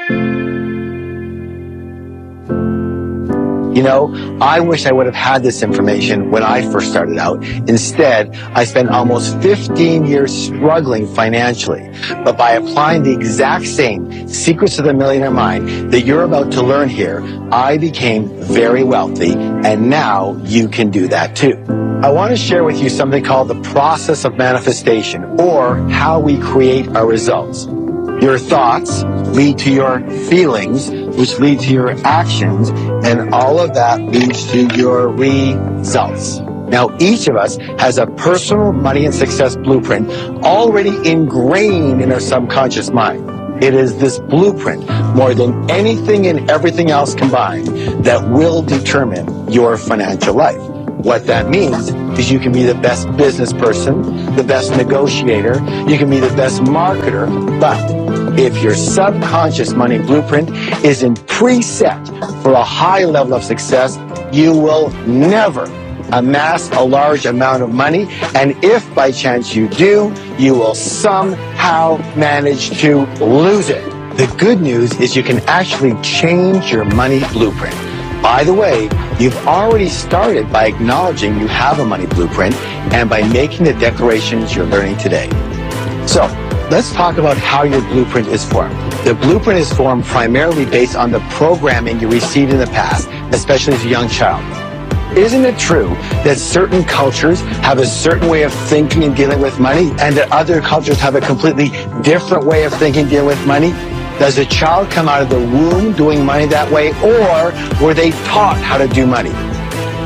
You know, I wish I would have had this information when I first started out. Instead, I spent almost 15 years struggling financially. But by applying the exact same secrets of the millionaire mind that you're about to learn here, I became very wealthy, and now you can do that too. I want to share with you something called the process of manifestation, or how we create our results. Your thoughts lead to your feelings, which lead to your actions, and all of that leads to your results. Now, each of us has a personal money and success blueprint already ingrained in our subconscious mind. It is this blueprint, more than anything and everything else combined, that will determine your financial life. What that means is you can be the best business person, the best negotiator, you can be the best marketer, but if your subconscious money blueprint isn't preset for a high level of success, you will never amass a large amount of money, and if by chance you do, you will somehow manage to lose it. The good news is you can actually change your money blueprint. By the way, you've already started by acknowledging you have a money blueprint and by making the declarations you're learning today. So, let's talk about how your blueprint is formed. The blueprint is formed primarily based on the programming you received in the past, especially as a young child. Isn't it true that certain cultures have a certain way of thinking and dealing with money, and that other cultures have a completely different way of thinking and dealing with money? Does a child come out of the womb doing money that way, or were they taught how to do money?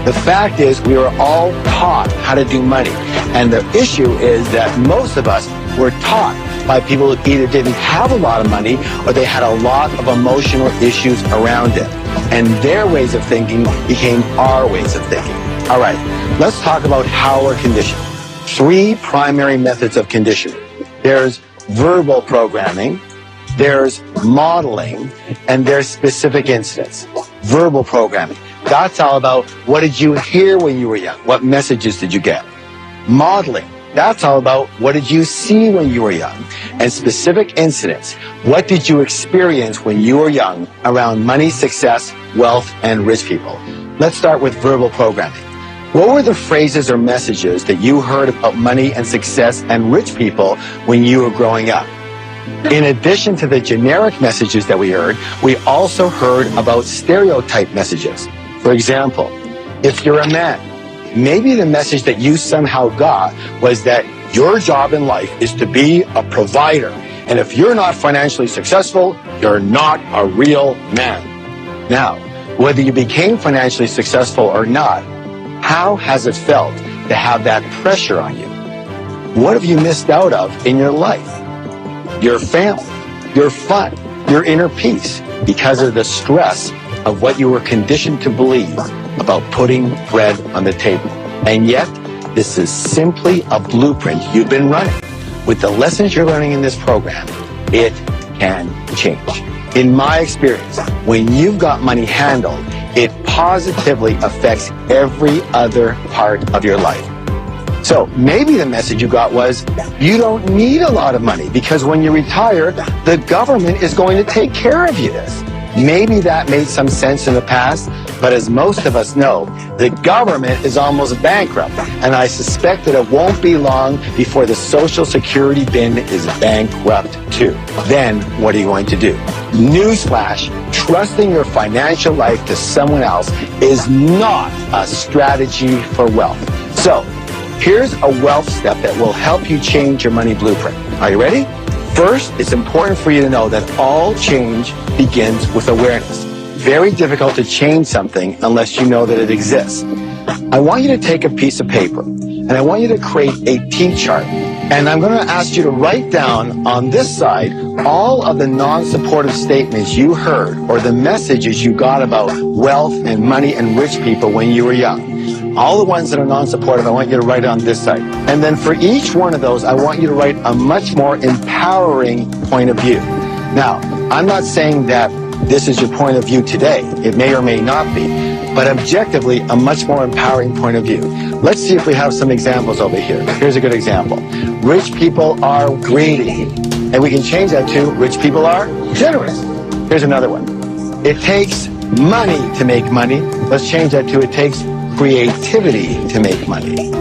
The fact is, we are all taught how to do money. And the issue is that most of us were taught by people who either didn't have a lot of money or they had a lot of emotional issues around it. And their ways of thinking became our ways of thinking. All right, let's talk about how we're conditioned. 3 primary methods of conditioning. There's verbal programming, there's modeling, and there's specific incidents. Verbal programming. That's all about what did you hear when you were young? What messages did you get? Modeling. That's all about what did you see when you were young? And specific incidents. What did you experience when you were young around money, success, wealth, and rich people? Let's start with verbal programming. What were the phrases or messages that you heard about money and success and rich people when you were growing up? In addition to the generic messages that we heard, we also heard about stereotype messages. For example, if you're a man, maybe the message that you somehow got was that your job in life is to be a provider. And if you're not financially successful, you're not a real man. Now, whether you became financially successful or not, how has it felt to have that pressure on you? What have you missed out of in your life? Your family, your fun, your inner peace, because of the stress of what you were conditioned to believe about putting bread on the table. And yet, this is simply a blueprint you've been running. With the lessons you're learning in this program, it can change. In my experience, when you've got money handled, it positively affects every other part of your life. So maybe the message you got was, you don't need a lot of money because when you retire, the government is going to take care of you. Maybe that made some sense in the past, but as most of us know, the government is almost bankrupt, and I suspect that it won't be long before the Social Security bin is bankrupt too. Then what are you going to do? Newsflash, trusting your financial life to someone else is not a strategy for wealth. So, here's a wealth step that will help you change your money blueprint. Are you ready? First, it's important for you to know that all change begins with awareness. Very difficult to change something unless you know that it exists. I want you to take a piece of paper and I want you to create a T-chart. And I'm going to ask you to write down on this side all of the non-supportive statements you heard or the messages you got about wealth and money and rich people when you were young. All the ones that are non-supportive, I want you to write on this side. And then for each one of those, I want you to write a much more empowering point of view. Now, I'm not saying that this is your point of view today. It may or may not be. But objectively, a much more empowering point of view. Let's see if we have some examples over here. Here's a good example. Rich people are greedy. And we can change that to rich people are generous. Here's another one. It takes money to make money. Let's change that to it takes creativity to make money.